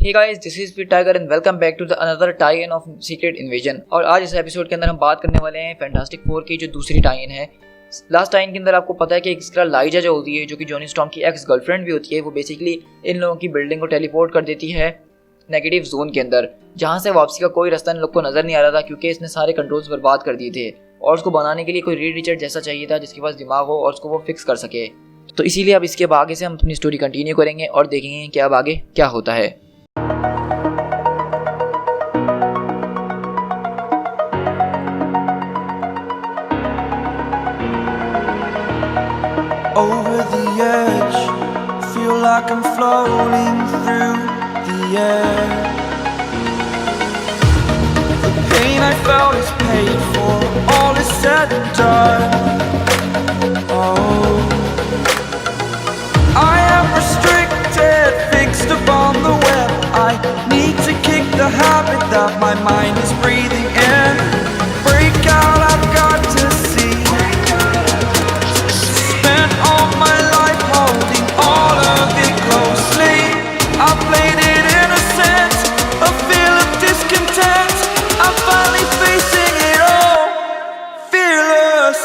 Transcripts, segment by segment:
Hey guys, this is P Tiger and welcome back to the another tie in of Secret Invasion. और आज इस episode के अंदर हम बात करने वाले हैं फैंटास्टिक फोर की जो दूसरी टाई इन है। लास्ट टाई इन के अंदर आपको पता है कि एक स्क्रल लाइजा जो होती है, जो कि जॉनी स्टॉर्म की एक्स गर्लफ्रेंड भी होती है, वो बेसिकली इन लोगों की बिल्डिंग को टेलीपोर्ट कर देती है नेगेटिव जोन के अंदर, जहाँ से वापसी का कोई रास्ता इन लोग को नजर नहीं आ रहा था, क्योंकि इसने सारे कंट्रोल्स बर्बाद कर दिए थे और उसको बनाने के लिए कोई रीड रिचर्ड जैसा चाहिए था जिसके पास दिमाग हो और उसको वो फिक्स कर सके। तो इसीलिए अब इसके आगे से हम अपनी स्टोरी कंटिन्यू करेंगे और देखेंगे कि अब आगे क्या होता है। Over the edge, feel like I'm floating through the air. The pain I felt is paid for, all is said and done. Oh, I am restricted, fixed upon the web. I need to kick the habit that my mind is breathing in. Break out, I've got to see. Spent all my life holding all of it closely. I played it innocent, a feel of discontent. I'm finally facing it all, fearless.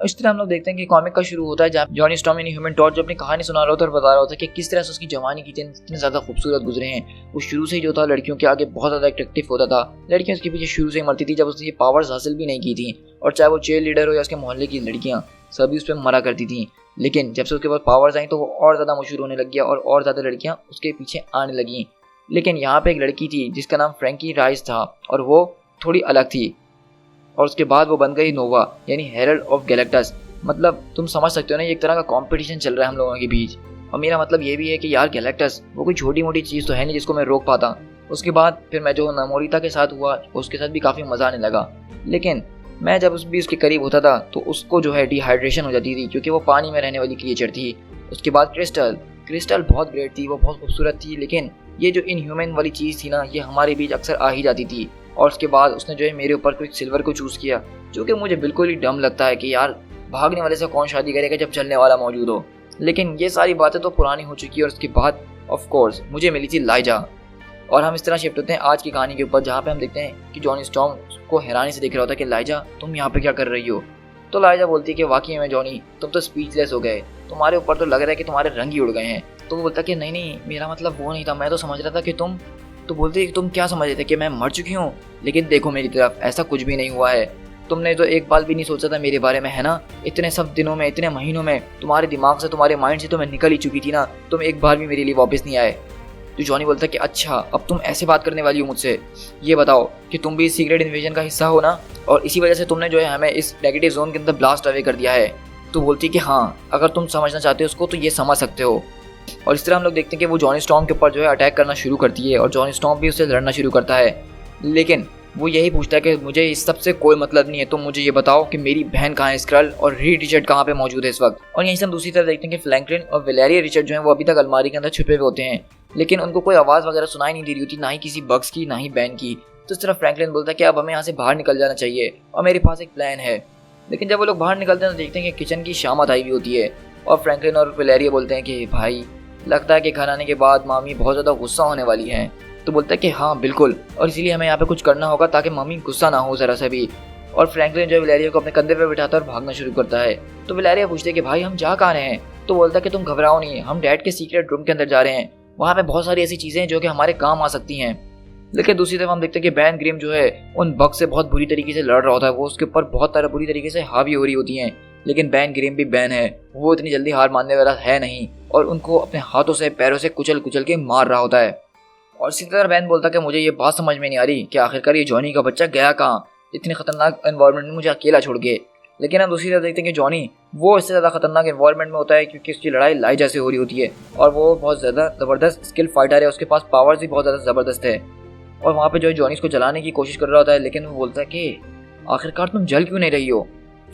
इस तरह हम लोग देखते हैं कि comic का शुरू होता है जहाँ जॉनी स्टॉर्म यानी ह्यूमन टॉर्च जो अपनी कहानी सुना रहा होता है और बता रहा होता है कि किस तरह से उसकी जवानी की इतने ज़्यादा खूबसूरत गुजरे हैं। वो शुरू से ही जो था लड़कियों के आगे बहुत ज़्यादा अट्रैक्टिव होता था। लड़कियां उसके पीछे शुरू से ही मरती थी जब उसने ये पावर्स हासिल भी नहीं की थी, और चाहे वो चेयर लीडर हो या उसके मोहल्ले की लड़कियाँ, सभी उस पर मरा करती थी। लेकिन जब से उसके पास पावर्स आई तो वो और ज़्यादा मशहूर होने लग गया और ज़्यादा लड़कियाँ उसके पीछे आने लगीं। लेकिन यहाँ पर एक लड़की थी जिसका नाम फ्रैंकी राइस था और वो थोड़ी अलग थी, और उसके बाद वो बन गई नोवा यानी हेरल्ड ऑफ गैलेक्टस। मतलब तुम समझ सकते हो ना, ये एक तरह का कंपटीशन चल रहा है हम लोगों के बीच। और मेरा मतलब ये भी है कि यार गैलेक्टस वो कोई छोटी मोटी चीज़ तो है नहीं जिसको मैं रोक पाता। उसके बाद फिर मैं जो नमोरिता के साथ हुआ उसके साथ भी काफ़ी मज़ा आने लगा, लेकिन मैं जब उसके करीब होता था तो उसको जो है डिहाइड्रेशन हो जाती थी क्योंकि वो पानी में रहने वाली क्रिएचर थी। उसके बाद क्रिस्टल बहुत ग्रेट थी, वो बहुत खूबसूरत थी, लेकिन ये जो इनह्यूमन वाली चीज़ थी ना, ये हमारे बीच अक्सर आ ही जाती थी। और उसके बाद उसने जो है मेरे ऊपर कुछ सिल्वर को चूज़ किया, जो कि मुझे बिल्कुल ही डम लगता है कि यार भागने वाले से कौन शादी करेगा जब चलने वाला मौजूद हो। लेकिन ये सारी बातें तो पुरानी हो चुकी है। और उसके बाद ऑफ कोर्स मुझे मिली थी लाइजा। और हम इस तरह शिफ्ट होते हैं आज की कहानी के ऊपर, जहाँ पे हम देखते हैं कि जॉनी स्टॉर्म को हैरानी से देख रहा होता है कि लाइजा तुम यहाँ पे क्या कर रही हो। तो लाइजा बोलती है कि वाकई में जॉनी तुम तो स्पीचलेस हो गए, तुम्हारे ऊपर तो लग रहा है कि तुम्हारे रंग ही उड़ गए हैं। तो वो बोलता कि नहीं मेरा मतलब वो नहीं था, मैं तो समझ रहा था कि तुम। तो बोलती है कि तुम क्या समझ रहे थे कि मैं मर चुकी हूँ, लेकिन देखो मेरी तरफ, ऐसा कुछ भी नहीं हुआ है। तुमने तो एक बार भी नहीं सोचा था मेरे बारे में, है ना। इतने सब दिनों में, इतने महीनों में तुम्हारे दिमाग से, तुम्हारे माइंड से तो मैं निकल ही चुकी थी ना, तुम एक बार भी मेरे लिए वापस नहीं आए। तो जॉनी बोलता है कि अच्छा अब तुम ऐसे बात करने वाली हो मुझसे, ये बताओ कि तुम भी इस सीक्रेट इन्वेजन का हिस्सा हो ना, और इसी वजह से तुमने जो है हमें इस नेगेटिव जोन के अंदर ब्लास्ट अवे कर दिया है। तो बोलती है कि हाँ, अगर तुम समझना चाहते हो उसको तो ये समझ सकते हो। और इस तरह हम लोग देखते हैं कि वो जॉनी स्टॉर्म के ऊपर जो है अटैक करना शुरू करती है और जॉनी स्टॉर्म भी उससे लड़ना शुरू करता है। लेकिन वो यही पूछता है कि मुझे इस सब से कोई मतलब नहीं है, तुम मुझे ये बताओ कि मेरी बहन कहाँ है स्क्रल, और रीड रिचर्ड कहाँ पे मौजूद है इस वक्त। और यहीं से हम दूसरी तरफ देखते हैं कि फ्रैंकलिन और वैलेरिया रिचर्ड जो है वो अभी तक अलमारी के अंदर छुपे हुए होते हैं, लेकिन उनको कोई आवाज़ वगैरह सुनाई नहीं दे रही होती, ना ही किसी बग्स की ना ही बैन की। तो इस तरफ फ्रैंकलिन बोलता है कि अब हमें यहाँ से बाहर निकल जाना चाहिए और मेरे पास एक प्लान है। लेकिन जब वो लोग बाहर निकलते हैं तो देखते हैं कि किचन की शामत आई हुई होती है, और फ्रैंकलिन और वैलेरिया बोलते हैं कि भाई लगता है कि घर आने के बाद मामी बहुत ज़्यादा गुस्सा होने वाली हैं। तो बोलता है कि हाँ बिल्कुल, और इसीलिए हमें यहाँ पे कुछ करना होगा ताकि मम्मी गुस्सा ना हो ज़रा से भी। और फ्रैंकलिन जो है वैलेरिया को अपने कंधे पे बिठाता है और भागना शुरू करता है। तो वैलेरिया पूछते है कि भाई हम जा कहाँ रहे हैं। तो बोलता है कि तुम घबराओ नहीं, हम डैड के सीक्रेट रूम के अंदर जा रहे हैं, वहाँ पे बहुत सारी ऐसी चीज़ें हैं जो कि हमारे काम आ सकती हैं। लेकिन दूसरी तरफ हम देखते हैं कि बैन ग्रिम जो है उन बग से बहुत बुरी तरीके से लड़ रहा होता है, वो उसके ऊपर बहुत सारा बुरी तरीके से हावी हो रही होती हैं। लेकिन बैन ग्रिम भी बैन है, वो इतनी जल्दी हार मानने वाला है नहीं, और उनको अपने हाथों से पैरों से कुचल के मार रहा होता है। और इसी तरह बैन बोलता है कि मुझे ये बात समझ में नहीं आ रही कि आखिरकार ये जॉनी का बच्चा गया कहाँ, इतनी खतरनाक एनवायरनमेंट में मुझे अकेला छोड़ के। लेकिन हम दूसरी तरफ देखते हैं कि जॉनी वो इससे ज़्यादा खतरनाक एनवायरनमेंट में होता है क्योंकि उसकी लड़ाई लाइजा से हो रही होती है, और वो बहुत ज़्यादा ज़बरदस्त स्किल फाइटर है, उसके पास पावर्स भी बहुत ज़्यादा ज़बरदस्त है। और वहाँ पे जो है जॉनी इसको जलाने की कोशिश कर रहा होता है, लेकिन वो बोलता है कि आखिरकार तुम जल क्यों नहीं रही हो।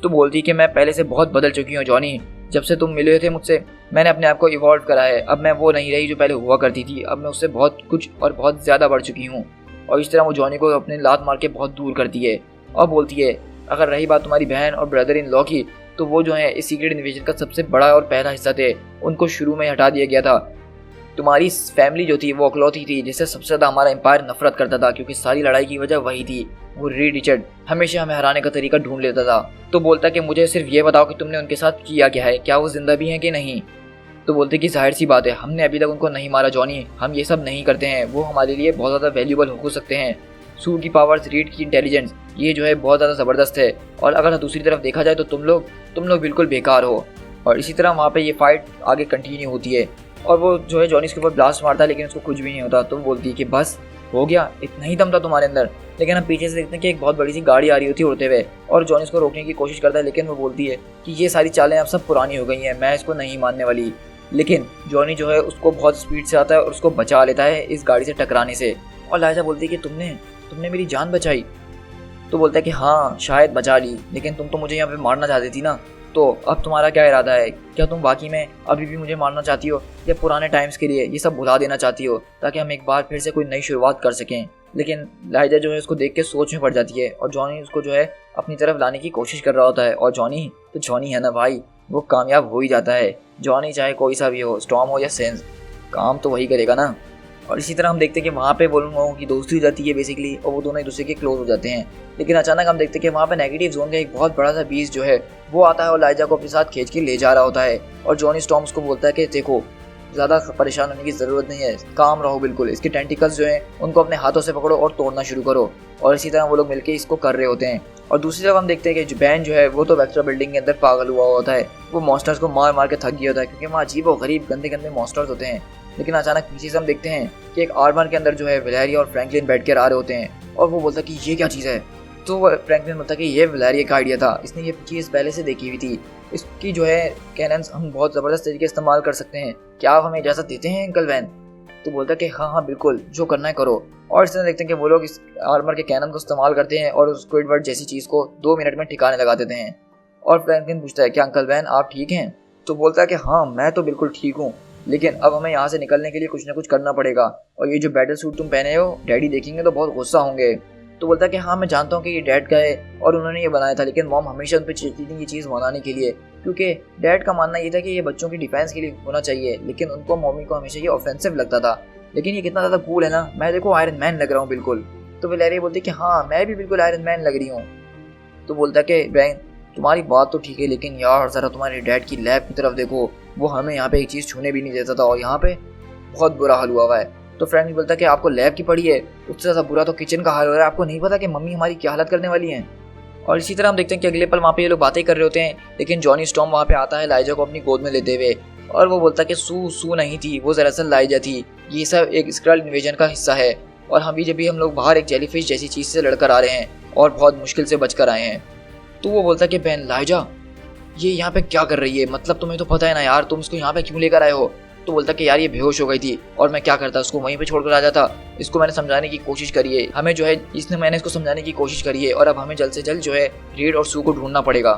तो बोलती है कि मैं पहले से बहुत बदल चुकी हूँ जॉनी, जब से तुम मिले थे मुझसे मैंने अपने आप को इवॉल्व करा है, अब मैं वो नहीं रही जो पहले हुआ करती थी, अब मैं उससे बहुत कुछ और बहुत ज़्यादा बढ़ चुकी हूँ। और इस तरह वो जॉनी को अपने लात मार के बहुत दूर करती है और बोलती है, अगर रही बात तुम्हारी बहन और ब्रदर इन लॉ की, तो वो जो है इस सीक्रेट इन्वेजन का सबसे बड़ा और पहला हिस्सा थे, उनको शुरू में हटा दिया गया था। तुम्हारी फैमिली जो थी वो अकलौती थी जिससे सबसे ज़्यादा हमारा एम्पायर नफरत करता था, क्योंकि सारी लड़ाई की वजह वही थी। वो रीड रिचर्ड हमेशा हमें हराने का तरीका ढूंढ लेता था। तो बोलता कि मुझे सिर्फ ये बताओ कि तुमने उनके साथ किया क्या है, क्या वो जिंदा भी हैं कि नहीं। तो बोलते कि जाहिर सी बात है, हमने अभी तक उनको नहीं मारा जॉनी, हम ये सब नहीं करते हैं, वो हमारे लिए बहुत ज़्यादा वैल्यूबल हो सकते हैं। सू की पावर्स, रीड की इंटेलिजेंस, ये जो है बहुत ज़्यादा ज़बरदस्त है। और अगर दूसरी तरफ देखा जाए तो तुम लोग बिल्कुल बेकार हो। और इसी तरह वहाँ पे ये फाइट आगे कंटिन्यू होती है और वो जो है जॉनी के ऊपर ब्लास्ट मारता है, लेकिन उसको कुछ भी नहीं होता। तो बोलती है कि बस हो गया, इतना ही दम था तुम्हारे अंदर। लेकिन हम पीछे से देखते हैं कि एक बहुत बड़ी सी गाड़ी आ रही होती है उड़ते हुए, और जॉनी इसको रोकने की कोशिश करता है, लेकिन वो बोलती है कि ये सारी चालें अब सब पुरानी हो गई हैं, मैं इसको नहीं मानने वाली। लेकिन जॉनी जो है उसको बहुत स्पीड से आता है और उसको बचा लेता है इस गाड़ी से टकराने से। और लाइजा बोलती है कि तुमने मेरी जान बचाई। तो बोलता है कि हाँ शायद बचा ली, लेकिन तुम तो मुझे यहाँ पे मारना चाहती थी ना, तो अब तुम्हारा क्या इरादा है? क्या तुम वाकई में अभी भी मुझे मारना चाहती हो, या पुराने टाइम्स के लिए ये सब भुला देना चाहती हो, ताकि हम एक बार फिर से कोई नई शुरुआत कर सकें? लेकिन लाइजा जो है उसको देख के सोच में पड़ जाती है और जॉनी उसको जो है अपनी तरफ लाने की कोशिश कर रहा होता है। और जॉनी है ना भाई, वो कामयाब हो ही जाता है। जॉनी चाहे कोई सा भी हो, स्टॉर्म हो या सेंस, काम तो वही करेगा ना। और इसी तरह हम देखते हैं कि वहाँ पे वो लोगों की दोस्ती हो जाती है बेसिकली, और वो दोनों एक दूसरे के क्लोज हो जाते हैं। लेकिन अचानक हम देखते हैं कि वहाँ पे नेगेटिव जोन का एक बहुत बड़ा सा बीस्ट जो है वो आता है और लाइजा को अपने साथ खींच के ले जा रहा होता है। और जॉनी स्टॉर्म उसको बोलता है कि देखो, ज़्यादा परेशान होने की ज़रूरत नहीं है, काम रहो बिल्कुल, इसके टेंटिकल्स जो हैं उनको अपने हाथों से पकड़ो और तोड़ना शुरू करो। और इसी तरह वो लोग मिलकर इसको कर रहे होते हैं। और दूसरी तरफ हम देखते हैं कि बैन जो है वो तो वेक्टर बिल्डिंग के अंदर पागल हुआ होता है, वो मॉन्स्टर्स को मार मार के थक गया होता है, क्योंकि वहाँ अजीब और गरीब गंदे गंदे मॉन्स्टर्स होते हैं। लेकिन अचानक पीछे से हम देखते हैं कि एक आर्मर के अंदर जो है वैलेरिया और फ्रैंकलिन बैठ कर आ रहे होते हैं। और वो बोलता है कि ये क्या चीज़ है? तो वो फ्रैंकलिन बोलता है कि ये वैलेरिया का आइडिया था, इसने ये चीज़ पहले से देखी हुई थी, इसकी जो है कैनन्स हम बहुत ज़बरदस्त तरीके से इस्तेमाल कर सकते हैं, क्या आप हमें इजाज़त देते हैं अंकल वैन? तो बोलता है कि हाँ बिल्कुल, जो करना है करो। और इस तरह देखते हैं कि वो लोग इस आर्मर के कैनन को इस्तेमाल करते हैं और स्क्विडवर्ड जैसी चीज़ को 2 मिनट में ठिकाने लगा देते हैं। और फ्रैंकलिन पूछता है, क्या अंकल वैन आप ठीक हैं? तो बोलता है कि हाँ मैं तो बिल्कुल ठीक हूँ, लेकिन अब हमें यहाँ से निकलने के लिए कुछ ना कुछ करना पड़ेगा। और ये जो बैटल सूट तुम पहने हो, डैडी देखेंगे तो बहुत गुस्सा होंगे। तो बोलता है कि हाँ मैं जानता हूँ कि ये डैड का है और उन्होंने ये बनाया था, लेकिन मॉम हमेशा उन पर चिढ़ती थी ये चीज़ बनाने के लिए, क्योंकि डैड का मानना ये था कि ये बच्चों की डिफेंस के लिए होना चाहिए, लेकिन उनको मम्मी को हमेशा ये ऑफेंसिव लगता था। लेकिन ये कितना ज़्यादा कूल है ना, मैं देखो आयरन मैन लग रहा हूँ बिल्कुल। तो वैलेरिया बोलती है कि हाँ मैं भी बिल्कुल आयरन मैन लग रही हूँ। तो बोलता है कि ब्रायन तुम्हारी बात तो ठीक है, लेकिन यार ज़रा तुम्हारे डैड की लैब की तरफ देखो, वो हमें यहाँ पे एक चीज़ छूने भी नहीं देता था और यहाँ पे बहुत बुरा हाल हुआ है। तो फ्रैंकलिन बोलता है कि आपको लैब की पड़ी है, उससे ज़्यादा बुरा तो किचन का हाल हो रहा है, आपको नहीं पता कि मम्मी हमारी क्या हालत करने वाली हैं? और इसी तरह हम देखते हैं कि अगले पल वहाँ पे ये लोग बातें कर रहे होते हैं, लेकिन जॉनी स्टॉर्म वहाँ पे आता है लाइजा को अपनी गोद में लेते हुए, और वो बोलता है कि सू नहीं थी, वो दरअसल लाइजा थी, ये सब एक स्क्रल इन्वेजन का हिस्सा है, और जब भी हम लोग बाहर एक जेलीफिश जैसी चीज़ से लड़कर आ रहे हैं और बहुत मुश्किल से बचकर आए हैं। तो वो बोलता है कि बहन लाइजा ये यहाँ पे क्या कर रही है, मतलब तुम्हें तो पता है ना यार, तुम इसको यहाँ पे क्यों लेकर आए हो? तो बोलता कि यार ये बेहोश हो गई थी और मैं क्या करता, उसको वहीं पे छोड़कर आ जाता, इसको मैंने समझाने की कोशिश करी है, हमें जो है मैंने इसको समझाने की कोशिश करी है, और अब हमें जल्द से जल्द जो है रीड और सू को ढूंढना पड़ेगा।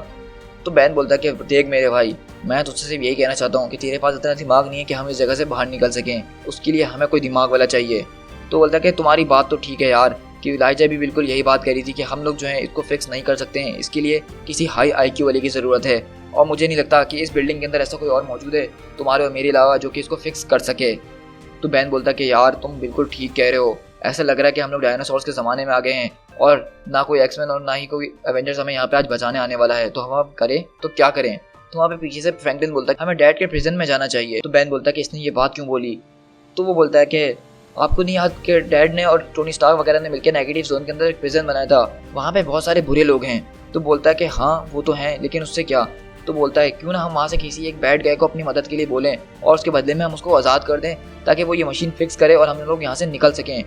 तो बैन बोलता है कि देख मेरे भाई, मैं तुझसे सिर्फ यही कहना चाहता हूँ कि तेरे पास इतना दिमाग नहीं है कि हम इस जगह से बाहर निकल सकें, उसके लिए हमें कोई दिमाग वाला चाहिए। तो बोलता है कि तुम्हारी बात तो ठीक है यार, कि लाइजा भी बिल्कुल यही बात कह रही थी कि हम लोग जो है इसको फिक्स नहीं कर सकते हैं, इसके लिए किसी हाई IQ वाले की ज़रूरत है, और मुझे नहीं लगता कि इस बिल्डिंग के अंदर ऐसा कोई और मौजूद है तुम्हारे और मेरे अलावा जो कि इसको फिक्स कर सके। तो बैन बोलता कि यार तुम बिल्कुल ठीक कह रहे हो, ऐसा लग रहा है कि हम लोग डायनासोर्स के ज़माने में आ गए हैं और ना कोई एक्समैन और ना ही कोई एवेंजर्स हमें यहाँ पे आज बचाने आने वाला है, तो हम अब करें तो क्या करें? तो वहाँ पे पीछे से फ्रैंकलिन बोलता है हमें डैड के प्रिजन में जाना चाहिए। तो बैन बोलता है कि इसने ये बात क्यों बोली? तो वो बोलता है कि आपको नहीं याद कि डैड ने और टोनी स्टार्क वगैरह ने मिलकर नेगेटिव जोन के अंदर एक प्रिजन बनाया था, वहाँ पे बहुत सारे बुरे लोग हैं। तो बोलता है कि हाँ वो तो हैं, लेकिन उससे क्या? तो बोलता है क्यों ना हम वहाँ से किसी एक बैड गाय को अपनी मदद के लिए बोलें और उसके बदले में हम उसको आज़ाद कर दें, ताकि वो ये मशीन फिक्स करे और हम लोग यहाँ से निकल सकें।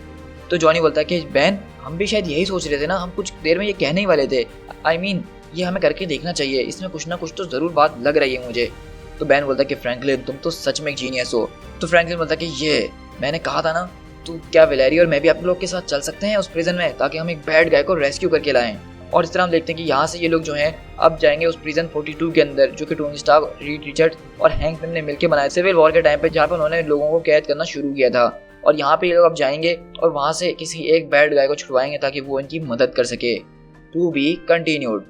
तो जॉनी बोलता है कि बैन हम भी शायद यही सोच रहे थे ना, हम कुछ देर में ये कहने ही वाले थे, I mean, ये हमें करके देखना चाहिए, इसमें कुछ ना कुछ तो ज़रूर बात लग रही है मुझे। तो बैन बोलता है कि फ्रैंकलिन तुम तो सच में एक जीनियस हो। तो फ्रैंकलिन बोलता है कि ये मैंने कहा था ना, तो क्या वैलेरिया और मैं भी आप लोग के साथ चल सकते हैं उस प्रिजन में, ताकि हम एक बैड गाय को रेस्क्यू करके लाएं? और इस तरह हम देखते हैं कि यहाँ से ये लोग जो हैं अब जाएंगे उस प्रिजन 42 के अंदर, जो कि टोनी स्टार्क, रीड रिचर्ड्स और हैंक पिम ने मिलकर बनाया सिविल वॉर के टाइम पे, जहाँ पे उन्होंने लोगों को कैद करना शुरू किया था। और यहाँ पे ये लोग अब जाएंगे और वहाँ से किसी एक बैड गाय को छुड़वाएंगे ताकि वो इनकी मदद कर सके। To be continued.